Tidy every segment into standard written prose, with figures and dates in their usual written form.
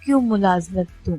क्यों मुलाजमत दूं।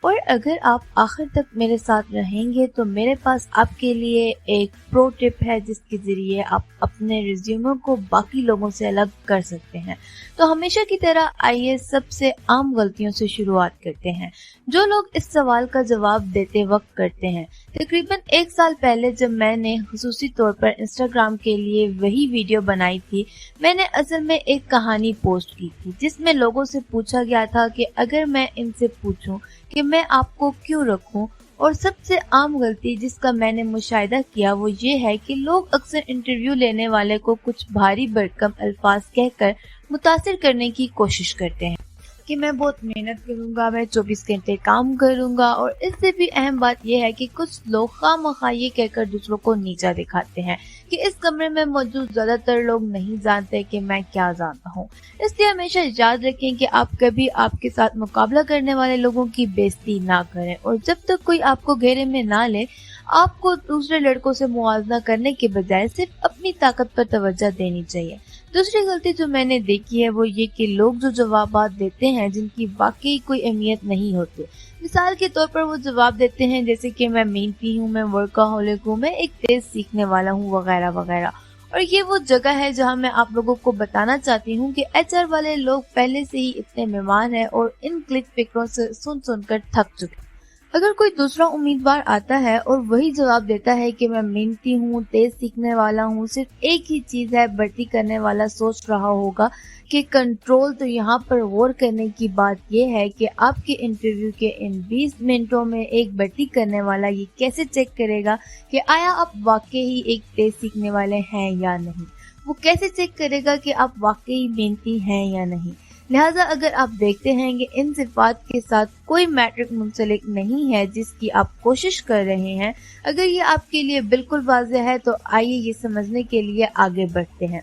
और अगर आप आखिर तक मेरे साथ रहेंगे तो मेरे पास आपके लिए एक प्रो टिप है जिसके जरिए आप अपने रिज्यूमे को बाकी लोगों से अलग कर सकते हैं। तो हमेशा की तरह आइए सबसे आम गलतियों से शुरुआत करते हैं जो लोग इस सवाल का जवाब देते वक्त करते हैं। तकरीबन 1 साल पहले जब मैंने खुसूसी तौर पर इंस्टाग्राम के लिए वही वीडियो बनाई थी, मैंने असल में एक कहानी पोस्ट की थी जिसमें लोगों से पूछा गया था कि अगर मैं इनसे पूछूं कि मैं आपको क्यों रखूं। और सबसे आम गलती जिसका मैंने मुशाहिदा किया वो ये है कि लोग अक्सर इंटरव्यू लेने वाले को कुछ भारी भरकम अल्फाज कहकर मुतासिर करने की कोशिश करते हैं कि मैं बहुत मेहनत करूंगा, मैं 24 घंटे काम करूंगा। और इससे भी अहम बात यह है कि कुछ लोग खामखा ये कहकर दूसरों को नीचा दिखाते हैं कि इस कमरे में मौजूद ज्यादातर लोग नहीं जानते कि मैं क्या जानता हूँ। इसलिए हमेशा याद रखें कि आप कभी आपके साथ मुकाबला करने वाले लोगों की बेइज्जती ना करें। और जब तक कोई आपको घेरे में ना ले, आपको दूसरे लड़कों से मुआवजा करने के बजाय सिर्फ अपनी ताकत पर तवज्जो देनी चाहिए। दूसरी गलती जो मैंने देखी है वो ये कि लोग जो जवाब देते हैं जिनकी वाकई कोई अहमियत नहीं होती। मिसाल के तौर पर वो जवाब देते हैं जैसे कि मैं मेहनती हूँ, मैं वर्कaholic हूँ, मैं एक तेज सीखने वाला हूँ, वगैरह वगैरह। और ये वो जगह है जहाँ मैं आप लोगों को बताना चाहती हूँ कि HR वाले लोग पहले से ही इतने मेहमान हैं और इन क्लिक फिक्रों से सुन सुनकर थक चुके। अगर कोई दूसरा उम्मीदवार आता है और वही जवाब देता है कि मैं मेहनती हूँ, तेज सीखने वाला हूँ, सिर्फ एक ही चीज है, भर्ती करने वाला सोच रहा होगा कि कंट्रोल। तो यहाँ पर गौर करने की बात यह है कि आपके इंटरव्यू के इन 20 मिनटों में एक भर्ती करने वाला ये कैसे चेक करेगा कि आया आप वाकई ही एक तेज सीखने वाले हैं या नहीं। वो कैसे चेक करेगा कि आप वाकई मेहनती हैं या नहीं। लिहाजा अगर आप देखते हैं कि इन सिफात के साथ कोई मैट्रिक मुंसलिक नहीं है जिसकी आप कोशिश कर रहे हैं, अगर ये आपके लिए बिल्कुल वाज़ेह है तो आइए ये समझने के लिए आगे बढ़ते हैं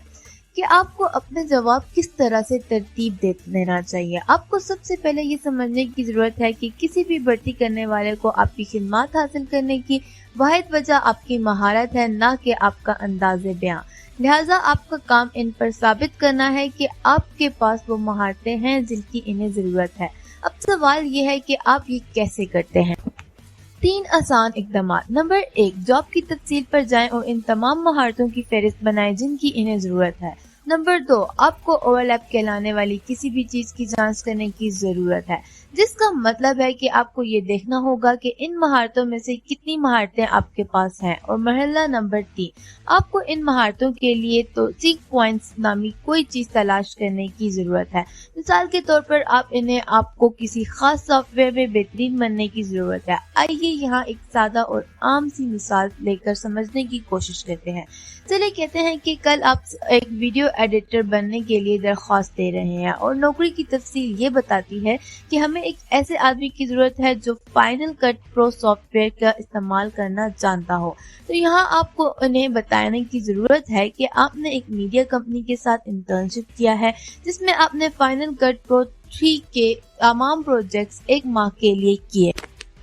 कि आपको अपने जवाब किस तरह से तरतीब देना चाहिए। आपको सबसे पहले ये समझने की जरूरत है कि किसी भी भर्ती करने वाले को आपकी खिदमत हासिल करने की वाहिद वजह आपकी महारत है, ना कि आपका अंदाज़े बयां। लिहाजा आपका काम इन पर साबित करना है कि आपके पास वो महारतें हैं जिनकी इन्हें जरूरत है। अब सवाल ये है कि आप ये कैसे करते हैं। 3 आसान इकदाम। नंबर 1, जॉब की तफसील पर जाएं और इन तमाम महारतों की फहरिस्त बनाएं जिनकी इन्हें जरूरत है। नंबर 2, आपको ओवरलैप कहलाने वाली किसी भी चीज की जांच करने की जरूरत है, जिसका मतलब है कि आपको ये देखना होगा कि इन महारतों में से कितनी महारतें आपके पास हैं। और मरहला नंबर 3, आपको इन महारतों के लिए तो सीक पॉइंट्स नामी कोई चीज तलाश करने की जरूरत है। मिसाल के तौर पर आपको किसी खास सॉफ्टवेयर में बेहतरीन बनने की जरूरत है। आइए यहाँ एक सादा और आम सी मिसाल लेकर समझने की कोशिश करते हैं। चलिए कहते हैं कि कल आप एक वीडियो एडिटर बनने के लिए दरख्वास्त दे रहे हैं और नौकरी की तफसील ये बताती है कि हमें एक ऐसे आदमी की जरूरत है जो फाइनल कट प्रो सॉफ्टवेयर का इस्तेमाल करना जानता हो। तो यहाँ आपको उन्हें बताने की जरूरत है कि आपने एक मीडिया कंपनी के साथ इंटर्नशिप किया है जिसमें आपने फाइनल कट प्रो 3 के तमाम प्रोजेक्ट्स 1 माह के लिए किए।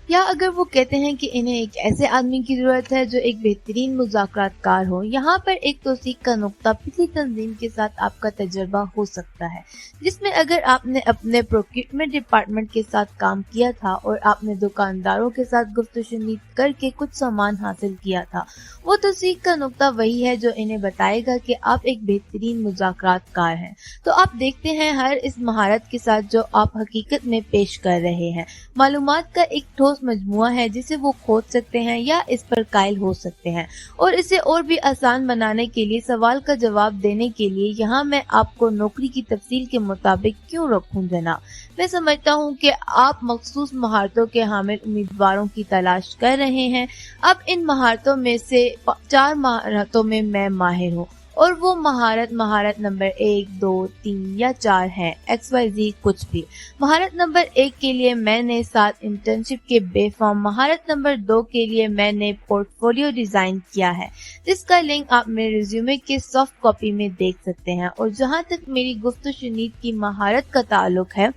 या अगर वो कहते हैं कि इन्हें एक ऐसे आदमी की जरूरत है जो एक बेहतरीन मुज़ाकरातकार हो। यहाँ पर एक तौसीक का नुक्ता पिछली तंजीम के साथ आपका तजर्बा हो सकता है, जिसमें अगर आपने अपने प्रोक्यूरमेंट डिपार्टमेंट के साथ काम किया था और आपने दुकानदारों के साथ गुफ्तगू करके कुछ सामान हासिल किया था। वो तौसीक का नुक्ता वही है जो इन्हें बताएगा कि आप एक बेहतरीन मुज़ाकरातकार हैं। तो आप देखते हैं हर इस महारत के साथ जो आप हकीकत में पेश कर रहे हैं मालूमात का एक ठोस मजमुआ है जिसे वो खोज सकते हैं या इस पर कायल हो सकते हैं। और इसे और भी आसान बनाने के लिए, सवाल का जवाब देने के लिए, यहाँ मैं आपको नौकरी की तफसील के मुताबिक क्यों रखूं जनाब। मैं समझता हूँ कि आप मखसूस महारतों के हामिल उम्मीदवारों की तलाश कर रहे हैं। अब इन महारतों में से 4 महारतों में मैं माहिर हूँ और वो महारत नंबर 1, 2, 3 या 4 है, XYZ कुछ भी। महारत नंबर 1 के लिए मैंने 7 इंटर्नशिप के बेफॉर्म, महारत नंबर 2 के लिए मैंने पोर्टफोलियो डिजाइन किया है जिसका लिंक आप मेरे रिज्यूमे के सॉफ्ट कॉपी में देख सकते हैं। और जहाँ तक मेरी गुफ्तशुनीद की महारत का ताल्लुक है,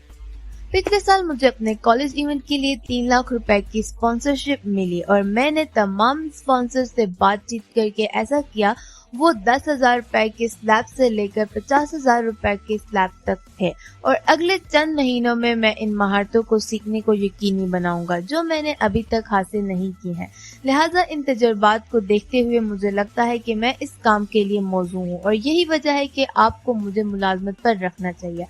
पिछले साल मुझे अपने कॉलेज इवेंट के लिए 3 लाख रुपए की स्पॉन्सरशिप मिली और मैंने तमाम स्पॉन्सर से बातचीत करके ऐसा किया वो 10,000 रुपए के स्लैब से लेकर 50,000 रुपए के स्लैब तक है, और अगले चंद महीनों में मैं इन महारतों को सीखने को यकीनी बनाऊंगा जो मैंने अभी तक हासिल नहीं की हैं। लिहाजा इन तजुर्बात को देखते हुए मुझे लगता है कि मैं इस काम के लिए मौजू हूँ, और यही वजह है कि आपको मुझे मुलाजमत पर रखना चाहिए।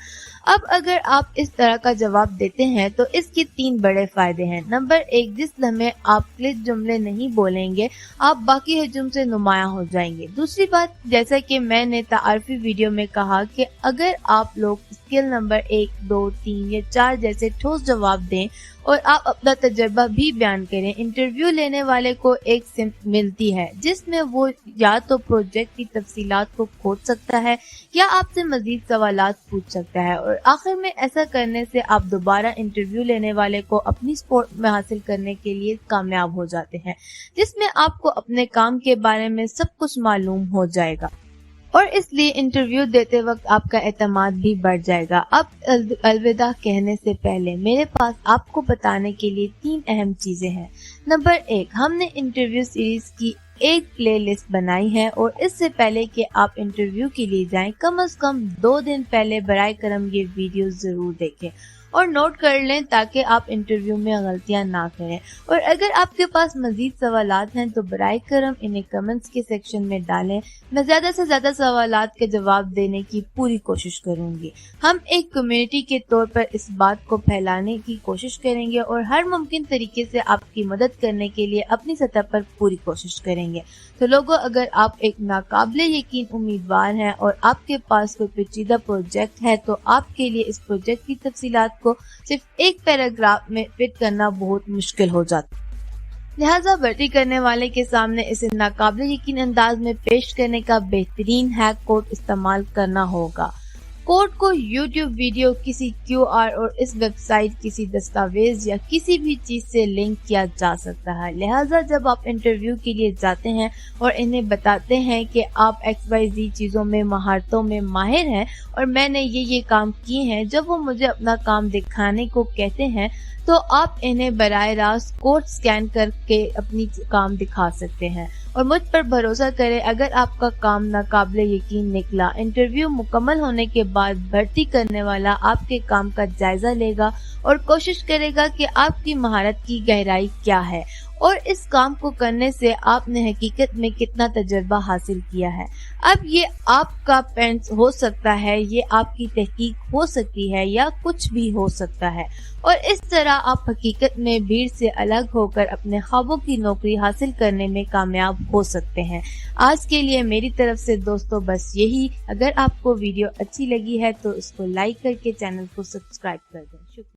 अब अगर आप इस तरह का जवाब देते हैं तो इसके 3 बड़े फायदे हैं। नंबर 1, जिस लम्हे आप क्लिच जुमले नहीं बोलेंगे, आप बाकी हजूम से नुमाया हो जाएंगे। दूसरी बात, जैसा कि मैंने तारीफी वीडियो में कहा कि अगर आप लोग स्किल नंबर 1, 2, 3 या 4 जैसे ठोस जवाब दें और आप अपना तजर्बा भी बयान करें, इंटरव्यू लेने वाले को एक सिम्प मिलती है जिसमें वो या तो प्रोजेक्ट की तफसीलात को खोज सकता है या आपसे मजीद सवालात पूछ सकता है, और आखिर में ऐसा करने से आप दोबारा इंटरव्यू लेने वाले को अपनी स्पोर्ट में हासिल करने के लिए कामयाब हो जाते हैं, जिसमें आपको अपने काम के बारे में सब कुछ मालूम हो जाएगा और इसलिए इंटरव्यू देते वक्त आपका एतमाद भी बढ़ जाएगा। अब अलविदा कहने से पहले मेरे पास आपको बताने के लिए 3 अहम चीजें हैं। नंबर 1, हमने इंटरव्यू सीरीज की एक प्ले लिस्ट बनाई है, और इससे पहले कि आप इंटरव्यू के लिए जाएं, कम से कम 2 दिन पहले बराए करम ये वीडियो जरूर देखें और नोट कर लें ताकि आप इंटरव्यू में गलतियां ना करें। और अगर आपके पास मजीद सवालात हैं तो बराए करम इन्हें कमेंट्स के सेक्शन में डालें। मैं ज्यादा से ज्यादा सवालात के जवाब देने की पूरी कोशिश करूंगी। हम एक कम्युनिटी के तौर पर इस बात को फैलाने की कोशिश करेंगे और हर मुमकिन तरीके से आपकी मदद करने के लिए अपनी सतह पर पूरी कोशिश करेंगे। तो लोगों, अगर आप एक नाकाबिले यकीन उम्मीदवार हैं और आपके पास कोई पेचीदा प्रोजेक्ट है तो आपके लिए इस प्रोजेक्ट की तफसीलात को सिर्फ एक पैराग्राफ में फिट करना बहुत मुश्किल हो जाता है। लिहाजा भर्ती करने वाले के सामने इसे नाकाबिले यकीन अंदाज में पेश करने का बेहतरीन हैक कोड इस्तेमाल करना होगा। कोड को YouTube वीडियो, किसी QR और इस वेबसाइट किसी दस्तावेज या किसी भी चीज से लिंक किया जा सकता है। लिहाजा जब आप इंटरव्यू के लिए जाते हैं और इन्हें बताते हैं कि आप XYZ चीजों में महारतों में माहिर हैं और मैंने ये काम किए हैं, जब वो मुझे अपना काम दिखाने को कहते हैं तो आप इन्हें बराह रास्त कोड स्कैन करके अपनी काम दिखा सकते हैं। और मुझ पर भरोसा करें, अगर आपका काम नाकाबिले यकीन निकला, इंटरव्यू मुकम्मल होने के बाद भर्ती करने वाला आपके काम का जायजा लेगा और कोशिश करेगा कि आपकी महारत की गहराई क्या है और इस काम को करने से आपने हकीकत में कितना तजर्बा हासिल किया है। अब ये आपका पेंट्स हो सकता है, ये आपकी तहकीक हो सकती है या कुछ भी हो सकता है, और इस तरह आप हकीकत में भीड़ से अलग होकर अपने ख्वाबों की नौकरी हासिल करने में कामयाब हो सकते हैं। आज के लिए मेरी तरफ से दोस्तों बस यही। अगर आपको वीडियो अच्छी लगी है तो इसको लाइक करके चैनल को सब्सक्राइब कर दें। शुक्रिया।